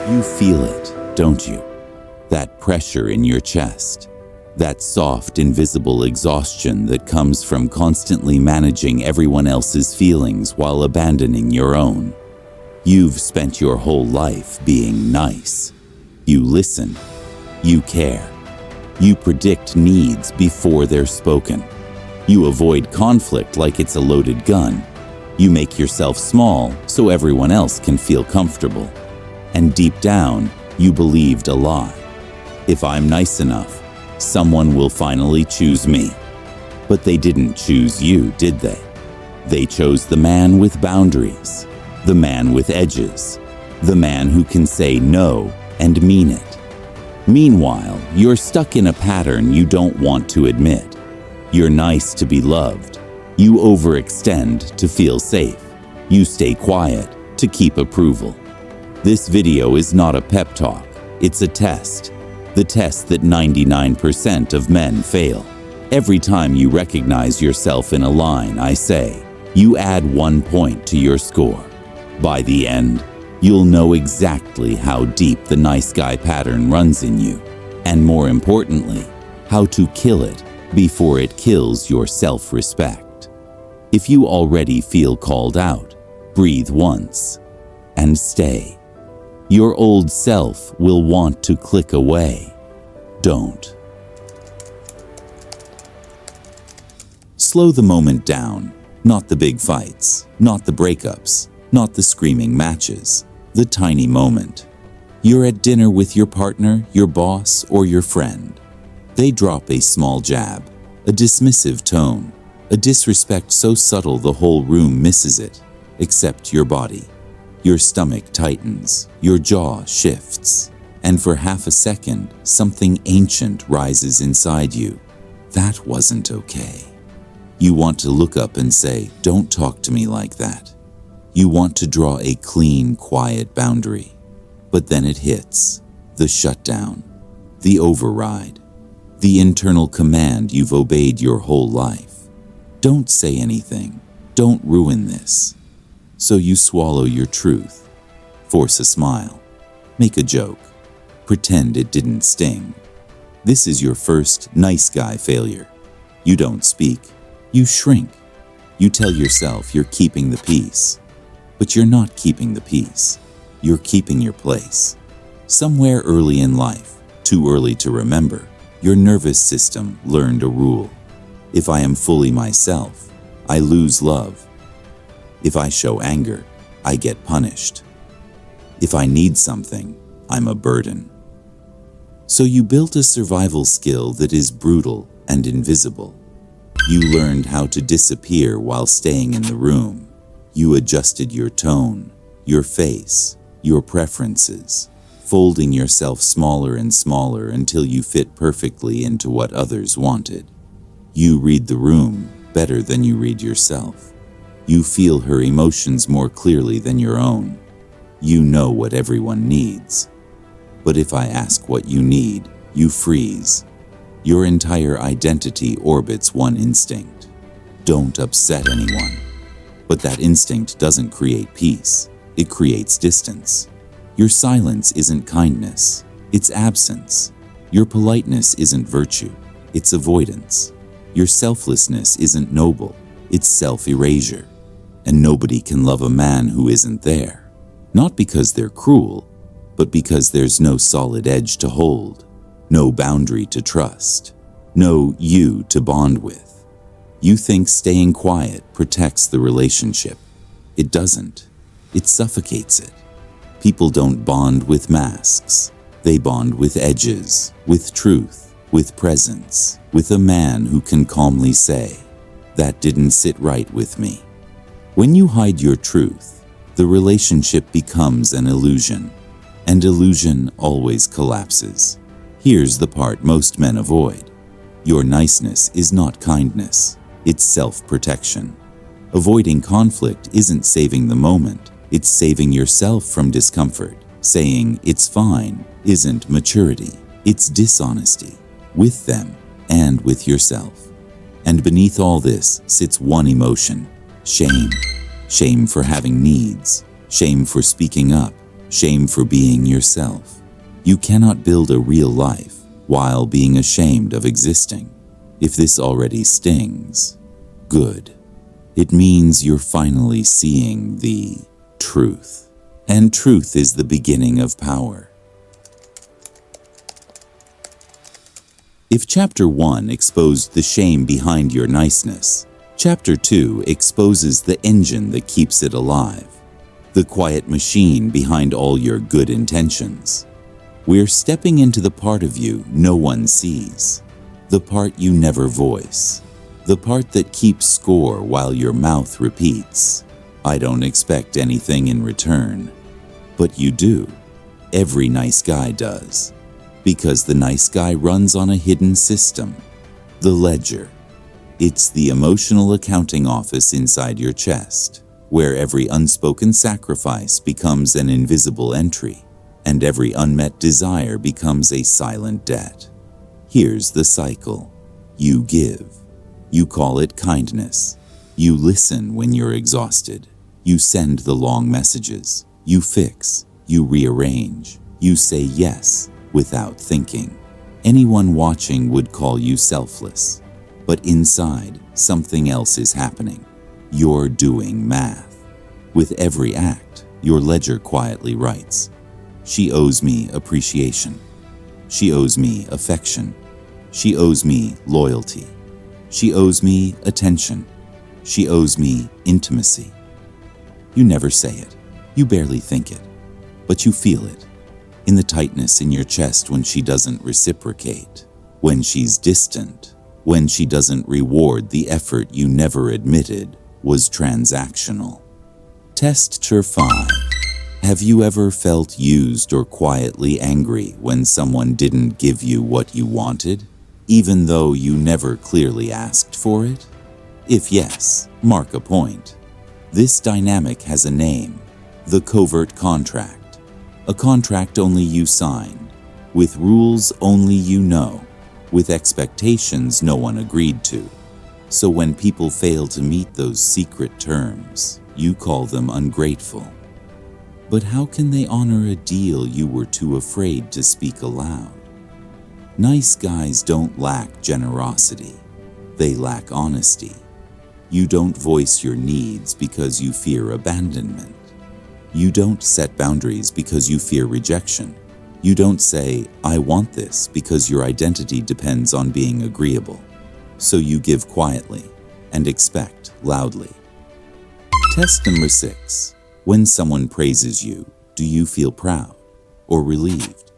You feel it, don't you? That pressure in your chest. That soft, invisible exhaustion that comes from constantly managing everyone else's feelings while abandoning your own. You've spent your whole life being nice. You listen. You care. You predict needs before they're spoken. You avoid conflict like it's a loaded gun. You make yourself small so everyone else can feel comfortable. And deep down, you believed a lie. If I'm nice enough, someone will finally choose me. But they didn't choose you, did they? They chose the man with boundaries, the man with edges, the man who can say no and mean it. Meanwhile, you're stuck in a pattern you don't want to admit. You're nice to be loved. You overextend to feel safe. You stay quiet to keep approval. This video is not a pep talk. It's a test. The test that 99% of men fail. Every time you recognize yourself in a line, I say, you add 1 point to your score. By the end, you'll know exactly how deep the nice guy pattern runs in you, and more importantly, how to kill it before it kills your self-respect. If you already feel called out, breathe once and stay. Your old self will want to click away. Don't. Slow the moment down. Not the big fights, not the breakups, not the screaming matches, the tiny moment. You're at dinner with your partner, your boss, or your friend. They drop a small jab, a dismissive tone, a disrespect so subtle the whole room misses it, except your body. Your stomach tightens, your jaw shifts, and for half a second, something ancient rises inside you. That wasn't okay. You want to look up and say, "Don't talk to me like that." You want to draw a clean, quiet boundary. But then it hits, the shutdown, the override, the internal command you've obeyed your whole life. Don't say anything. Don't ruin this. So you swallow your truth, force a smile, make a joke, pretend it didn't sting. This is your first nice guy failure. You don't speak, you shrink. You tell yourself you're keeping the peace, but you're not keeping the peace. You're keeping your place. Somewhere early in life, too early to remember, your nervous system learned a rule. If I am fully myself, I lose love. If I show anger, I get punished. If I need something, I'm a burden. So you built a survival skill that is brutal and invisible. You learned how to disappear while staying in the room. You adjusted your tone, your face, your preferences, folding yourself smaller and smaller until you fit perfectly into what others wanted. You read the room better than you read yourself. You feel her emotions more clearly than your own. You know what everyone needs. But if I ask what you need, you freeze. Your entire identity orbits one instinct. Don't upset anyone. But that instinct doesn't create peace. It creates distance. Your silence isn't kindness. It's absence. Your politeness isn't virtue. It's avoidance. Your selflessness isn't noble. It's self-erasure. And nobody can love a man who isn't there. Not because they're cruel, but because there's no solid edge to hold, no boundary to trust, no you to bond with. You think staying quiet protects the relationship. It doesn't. It suffocates it. People don't bond with masks. They bond with edges, with truth, with presence, with a man who can calmly say, "That didn't sit right with me." When you hide your truth, the relationship becomes an illusion, and illusion always collapses. Here's the part most men avoid. Your niceness is not kindness, it's self-protection. Avoiding conflict isn't saving the moment, it's saving yourself from discomfort. Saying "it's fine" isn't maturity, it's dishonesty, with them and with yourself. And beneath all this sits one emotion: shame. Shame for having needs, shame for speaking up, Shame for being yourself. You cannot build a real life while being ashamed of existing. If this already stings, good. It means you're finally seeing the truth. And truth is the beginning of power. If Chapter 1 exposed the shame behind your niceness, Chapter 2 exposes the engine that keeps it alive, the quiet machine behind all your good intentions. We're stepping into the part of you no one sees, the part you never voice, the part that keeps score while your mouth repeats, "I don't expect anything in return." But you do. Every nice guy does. Because the nice guy runs on a hidden system, the ledger. It's the emotional accounting office inside your chest, where every unspoken sacrifice becomes an invisible entry, and every unmet desire becomes a silent debt. Here's the cycle. You give. You call it kindness. You listen when you're exhausted. You send the long messages. You fix. You rearrange. You say yes without thinking. Anyone watching would call you selfless. But inside, something else is happening. You're doing math. With every act, your ledger quietly writes, "She owes me appreciation. She owes me affection. She owes me loyalty. She owes me attention. She owes me intimacy." You never say it. You barely think it. But you feel it. In the tightness in your chest when she doesn't reciprocate, when she's distant, when she doesn't reward the effort you never admitted was transactional. Test 5. Have you ever felt used or quietly angry when someone didn't give you what you wanted, even though you never clearly asked for it? If yes, mark a point. This dynamic has a name, the covert contract. A contract only you signed, with rules only you know, with expectations no one agreed to. So when people fail to meet those secret terms, you call them ungrateful. But how can they honor a deal you were too afraid to speak aloud? Nice guys don't lack generosity. They lack honesty. You don't voice your needs because you fear abandonment. You don't set boundaries because you fear rejection. You don't say, "I want this," because your identity depends on being agreeable. So you give quietly and expect loudly. Test number 6. When someone praises you, do you feel proud or relieved?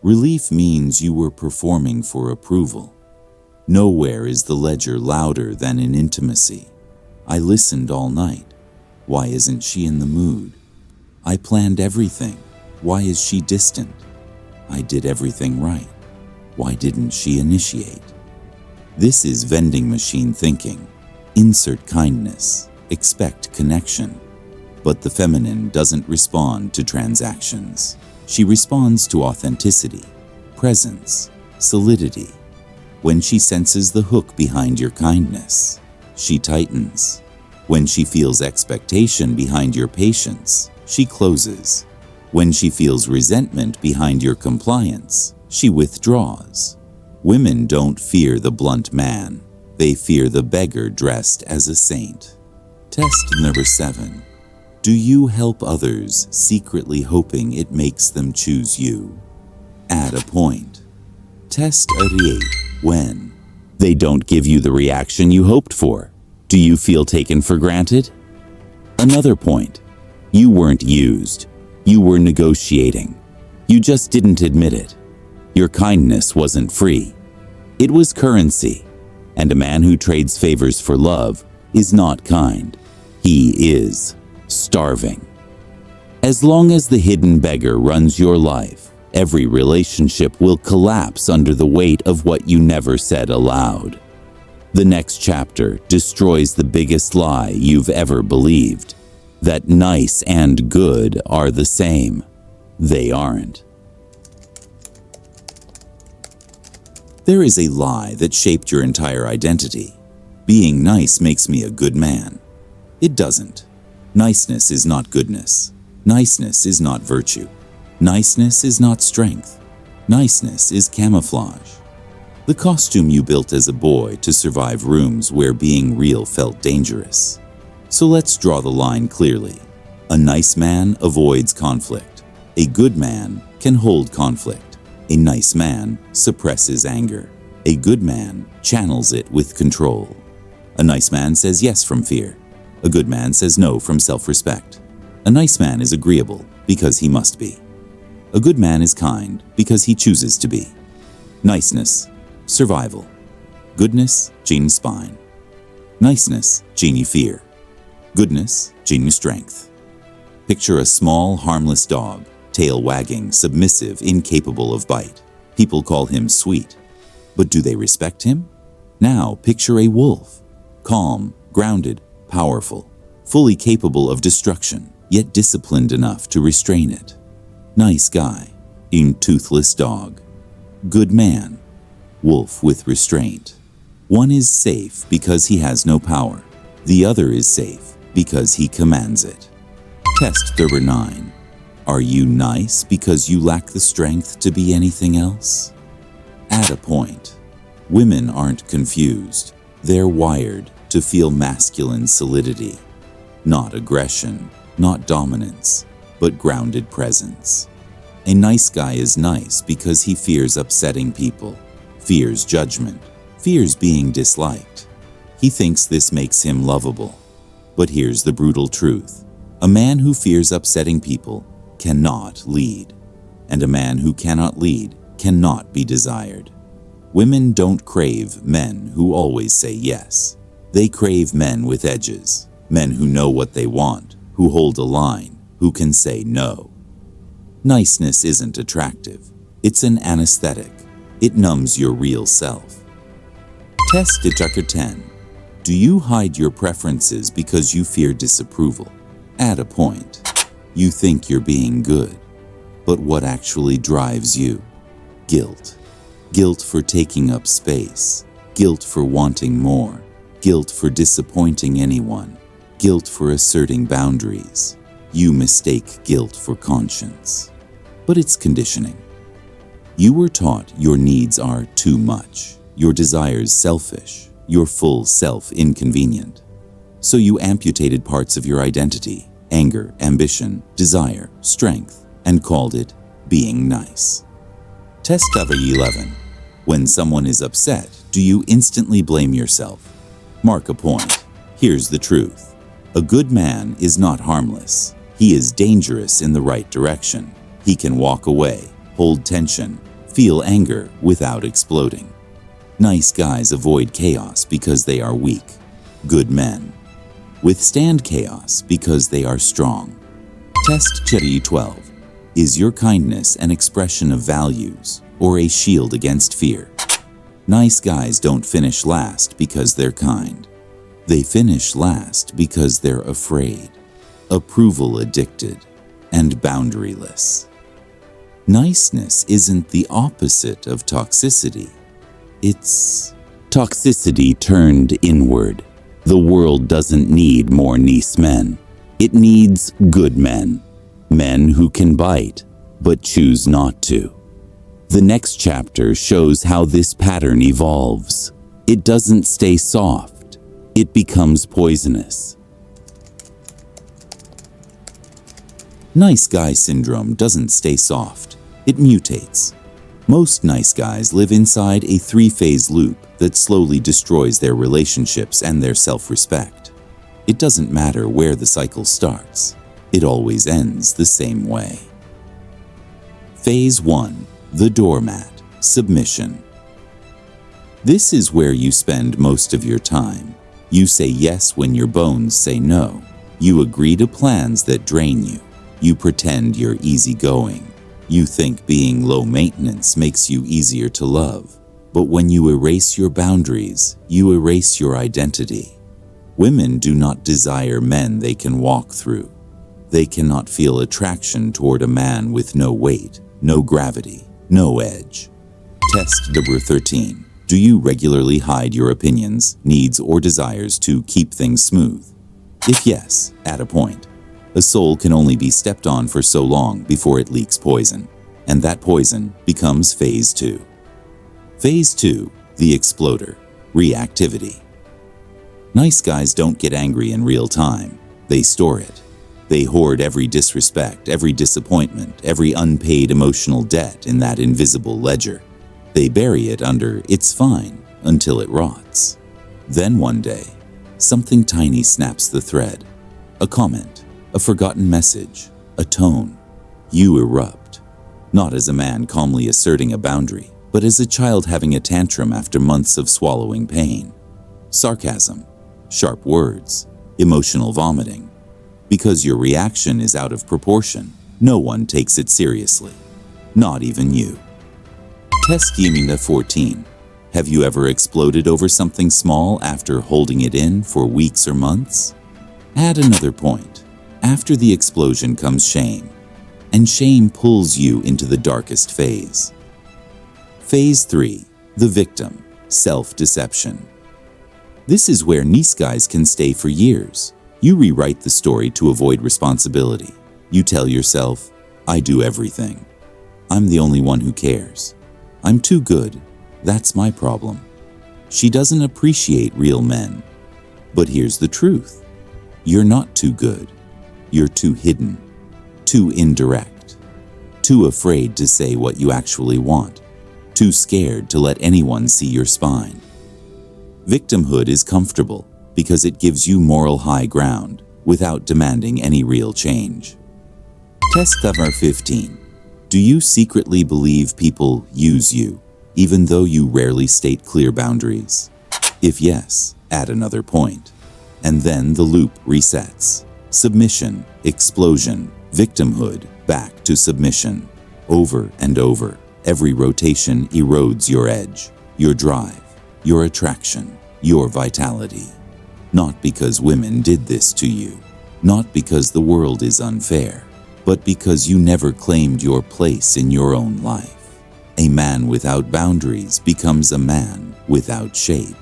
Relief means you were performing for approval. Nowhere is the ledger louder than in intimacy. I listened all night. Why isn't she in the mood? I planned everything. Why is she distant? I did everything right. Why didn't she initiate? This is vending machine thinking. Insert kindness, expect connection. But the feminine doesn't respond to transactions. She responds to authenticity, presence, solidity. When she senses the hook behind your kindness, she tightens. When she feels expectation behind your patience, she closes. When she feels resentment behind your compliance, she withdraws. Women don't fear the blunt man. They fear the beggar dressed as a saint. Test number 7. Do you help others secretly hoping it makes them choose you? Add a point. Test 8. When they don't give you the reaction you hoped for, do you feel taken for granted? Another point. You weren't used. You were negotiating. You just didn't admit it. Your kindness wasn't free. It was currency. And a man who trades favors for love is not kind. He is starving. As long as the hidden beggar runs your life, every relationship will collapse under the weight of what you never said aloud. The next chapter destroys the biggest lie you've ever believed, that nice and good are the same. They aren't. There is a lie that shaped your entire identity. Being nice makes me a good man. It doesn't. Niceness is not goodness. Niceness is not virtue. Niceness is not strength. Niceness is camouflage. The costume you built as a boy to survive rooms where being real felt dangerous. So let's draw the line clearly. A nice man avoids conflict. A good man can hold conflict. A nice man suppresses anger. A good man channels it with control. A nice man says yes from fear. A good man says no from self-respect. A nice man is agreeable because he must be. A good man is kind because he chooses to be. Niceness, survival. Goodness, genie spine. Niceness, genie fear. Goodness, genie strength. Picture a small, harmless dog, tail wagging, submissive, incapable of bite. People call him sweet. But do they respect him? Now picture a wolf, calm, grounded, powerful, fully capable of destruction, yet disciplined enough to restrain it. Nice guy, toothless dog. Good man, wolf with restraint. One is safe because he has no power. The other is safe because he commands it. Test number 9. Are you nice because you lack the strength to be anything else? At a point. Women aren't confused. They're wired to feel masculine solidity. Not aggression, not dominance, but grounded presence. A nice guy is nice because he fears upsetting people, fears judgment, fears being disliked. He thinks this makes him lovable. But here's the brutal truth. A man who fears upsetting people cannot lead. And a man who cannot lead cannot be desired. Women don't crave men who always say yes. They crave men with edges, men who know what they want, who hold a line, who can say no. Niceness isn't attractive. It's an anesthetic. It numbs your real self. Test Detector 10. Do you hide your preferences because you fear disapproval? At a point, you think you're being good. But what actually drives you? Guilt. Guilt for taking up space. Guilt for wanting more. Guilt for disappointing anyone. Guilt for asserting boundaries. You mistake guilt for conscience. But it's conditioning. You were taught your needs are too much, your desires selfish, your full self inconvenient. So you amputated parts of your identity, anger, ambition, desire, strength, and called it being nice. Test number 11. When someone is upset, do you instantly blame yourself? Mark a point. Here's the truth. A good man is not harmless. He is dangerous in the right direction. He can walk away, hold tension, feel anger without exploding. Nice guys avoid chaos because they are weak. Good men withstand chaos because they are strong. Test Chetty 12. Is your kindness an expression of values or a shield against fear? Nice guys don't finish last because they're kind. They finish last because they're afraid, approval addicted, and boundaryless. Niceness isn't the opposite of toxicity. It's toxicity turned inward. The world doesn't need more nice men. It needs good men. Men who can bite, but choose not to. The next chapter shows how this pattern evolves. It doesn't stay soft. It becomes poisonous. Nice guy syndrome doesn't stay soft. It mutates. Most nice guys live inside a 3-phase loop that slowly destroys their relationships and their self-respect. It doesn't matter where the cycle starts. It always ends the same way. Phase 1. The doormat, submission. This is where you spend most of your time. You say yes when your bones say no. You agree to plans that drain you. You pretend you're easygoing. You think being low maintenance makes you easier to love. But when you erase your boundaries, you erase your identity. Women do not desire men they can walk through. They cannot feel attraction toward a man with no weight, no gravity, no edge. Test number 13. Do you regularly hide your opinions, needs, or desires to keep things smooth? If yes, add a point. A soul can only be stepped on for so long before it leaks poison, and that poison becomes Phase 2. Phase 2, the exploder, reactivity. Nice guys don't get angry in real time. They store it. They hoard every disrespect, every disappointment, every unpaid emotional debt in that invisible ledger. They bury it under "it's fine" until it rots. Then one day, something tiny snaps the thread. A comment, a forgotten message, a tone. You erupt, not as a man calmly asserting a boundary, but as a child having a tantrum after months of swallowing pain. Sarcasm, sharp words, emotional vomiting. Because your reaction is out of proportion, no one takes it seriously, not even you. Test Yemina 14. Have you ever exploded over something small after holding it in for weeks or months? Add another point. After the explosion comes shame, and shame pulls you into the darkest phase. Phase 3, the victim, self-deception. This is where nice guys can stay for years. You rewrite the story to avoid responsibility. You tell yourself, I do everything. I'm the only one who cares. I'm too good. That's my problem. She doesn't appreciate real men. But here's the truth. You're not too good. You're too hidden, too indirect, too afraid to say what you actually want, too scared to let anyone see your spine. Victimhood is comfortable because it gives you moral high ground without demanding any real change. Test Covert 15. Do you secretly believe people use you, even though you rarely state clear boundaries? If yes, add another point. And then the loop resets. Submission, explosion, victimhood, back to submission. Over and over, every rotation erodes your edge, your drive, your attraction, your vitality. Not because women did this to you, not because the world is unfair, but because you never claimed your place in your own life. A man without boundaries becomes a man without shape,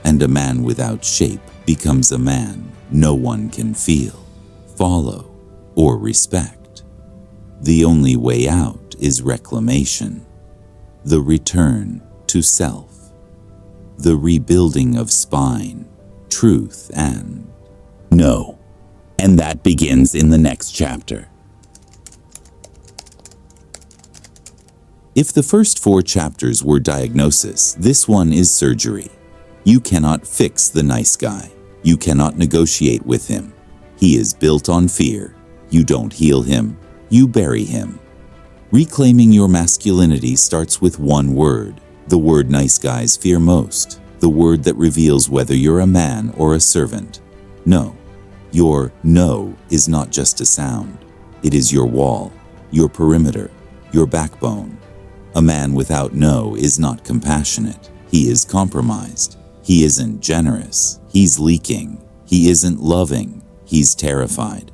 and a man without shape becomes a man no one can feel, follow, or respect. The only way out is reclamation, the return to self, the rebuilding of spine, truth, and no. And that begins in the next chapter. If the first 4 chapters were diagnosis, this one is surgery. You cannot fix the nice guy. You cannot negotiate with him. He is built on fear. You don't heal him. You bury him. Reclaiming your masculinity starts with one word, the word nice guys fear most. The word that reveals whether you're a man or a servant. No. Your no is not just a sound. It is your wall, your perimeter, your backbone. A man without no is not compassionate. He is compromised. He isn't generous. He's leaking. He isn't loving. He's terrified.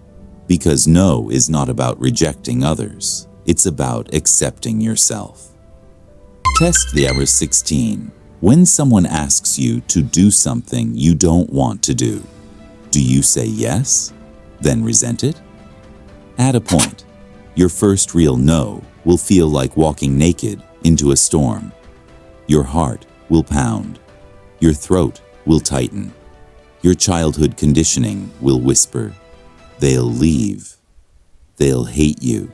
Because no is not about rejecting others. It's about accepting yourself. Test the hour 16. When someone asks you to do something you don't want to do, do you say yes, then resent it? Add a point. Your first real no will feel like walking naked into a storm. Your heart will pound. Your throat will tighten. Your childhood conditioning will whisper, they'll leave. They'll hate you.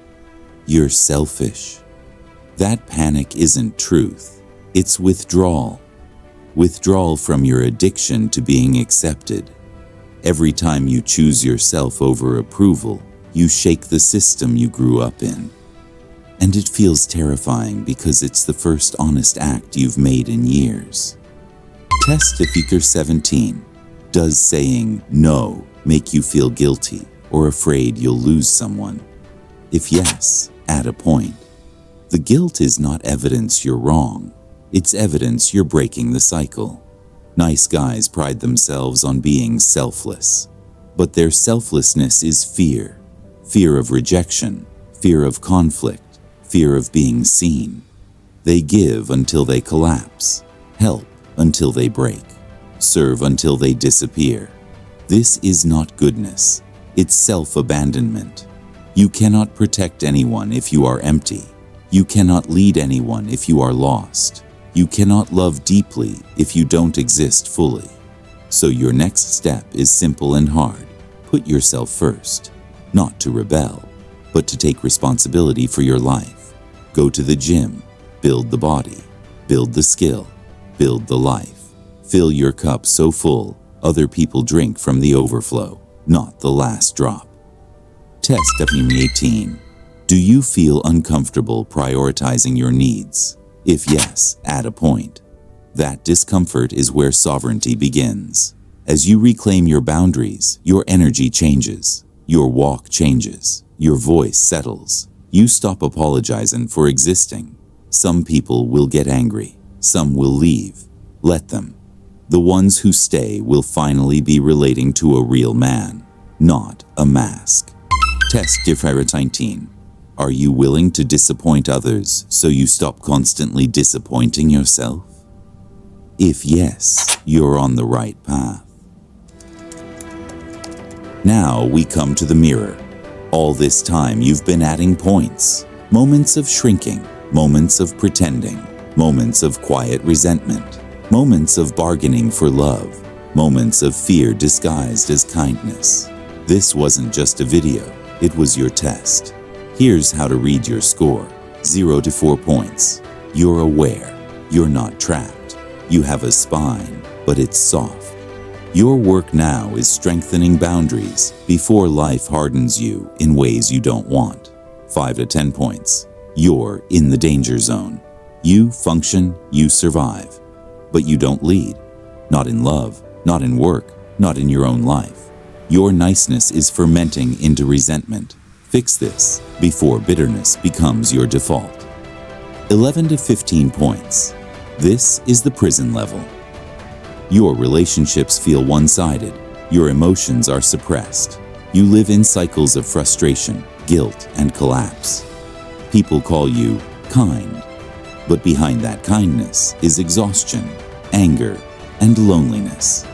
You're selfish. That panic isn't truth. It's withdrawal. Withdrawal from your addiction to being accepted. Every time you choose yourself over approval, you shake the system you grew up in. And it feels terrifying because it's the first honest act you've made in years. Test Figure 17. Does saying no make you feel guilty or afraid you'll lose someone? If yes, add a point. The guilt is not evidence you're wrong. It's evidence you're breaking the cycle. Nice guys pride themselves on being selfless, but their selflessness is fear. Fear of rejection, fear of conflict, fear of being seen. They give until they collapse, help until they break, serve until they disappear. This is not goodness. It's self-abandonment. You cannot protect anyone if you are empty. You cannot lead anyone if you are lost. You cannot love deeply if you don't exist fully. So your next step is simple and hard. Put yourself first, not to rebel, but to take responsibility for your life. Go to the gym, build the body, build the skill, build the life. Fill your cup so full, other people drink from the overflow, not the last drop. Test WM18. Do you feel uncomfortable prioritizing your needs? If yes, add a point. That discomfort is where sovereignty begins. As you reclaim your boundaries, your energy changes, your walk changes, your voice settles. You stop apologizing for existing. Some people will get angry, some will leave. Let them. The ones who stay will finally be relating to a real man, not a mask. Test WM19. Are you willing to disappoint others so you stop constantly disappointing yourself? If yes, you're on the right path. Now we come to the mirror. All this time you've been adding points, moments of shrinking, moments of pretending, moments of quiet resentment, moments of bargaining for love, moments of fear disguised as kindness. This wasn't just a video, it was your test. Here's how to read your score. 0 to 4 points. You're aware. You're not trapped. You have a spine, but it's soft. Your work now is strengthening boundaries before life hardens you in ways you don't want. 5 to 10 points. You're in the danger zone. You function, you survive. But you don't lead. Not in love, not in work, not in your own life. Your niceness is fermenting into resentment. Fix this before bitterness becomes your default. 11 to 15 points. This is the prison level. Your relationships feel one-sided. Your emotions are suppressed. You live in cycles of frustration, guilt, and collapse. People call you kind, but behind that kindness is exhaustion, anger, and loneliness.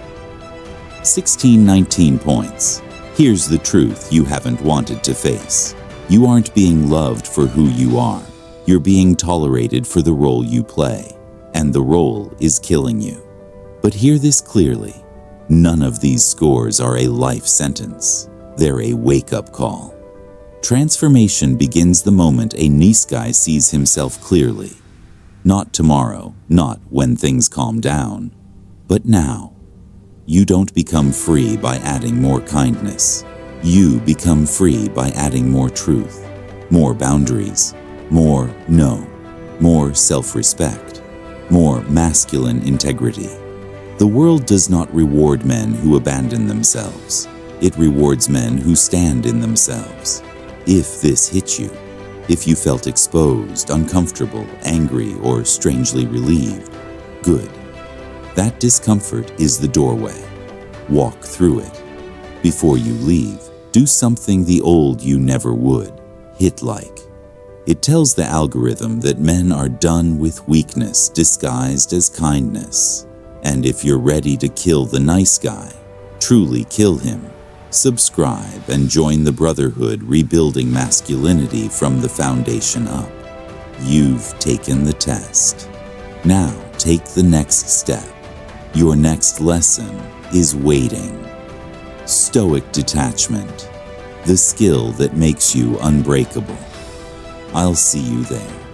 19 points. Here's the truth you haven't wanted to face. You aren't being loved for who you are. You're being tolerated for the role you play, and the role is killing you. But hear this clearly. None of these scores are a life sentence. They're a wake-up call. Transformation begins the moment a nice guy sees himself clearly. Not tomorrow, not when things calm down, but now. You don't become free by adding more kindness. You become free by adding more truth, more boundaries, more no, more self-respect, more masculine integrity. The world does not reward men who abandon themselves. It rewards men who stand in themselves. If this hit you, if you felt exposed, uncomfortable, angry, or strangely relieved, good. That discomfort is the doorway. Walk through it. Before you leave, do something the old you never would. Hit like. It tells the algorithm that men are done with weakness disguised as kindness. And if you're ready to kill the nice guy, truly kill him, subscribe and join the brotherhood rebuilding masculinity from the foundation up. You've taken the test. Now take the next step. Your next lesson is waiting. Stoic detachment, the skill that makes you unbreakable. I'll see you there.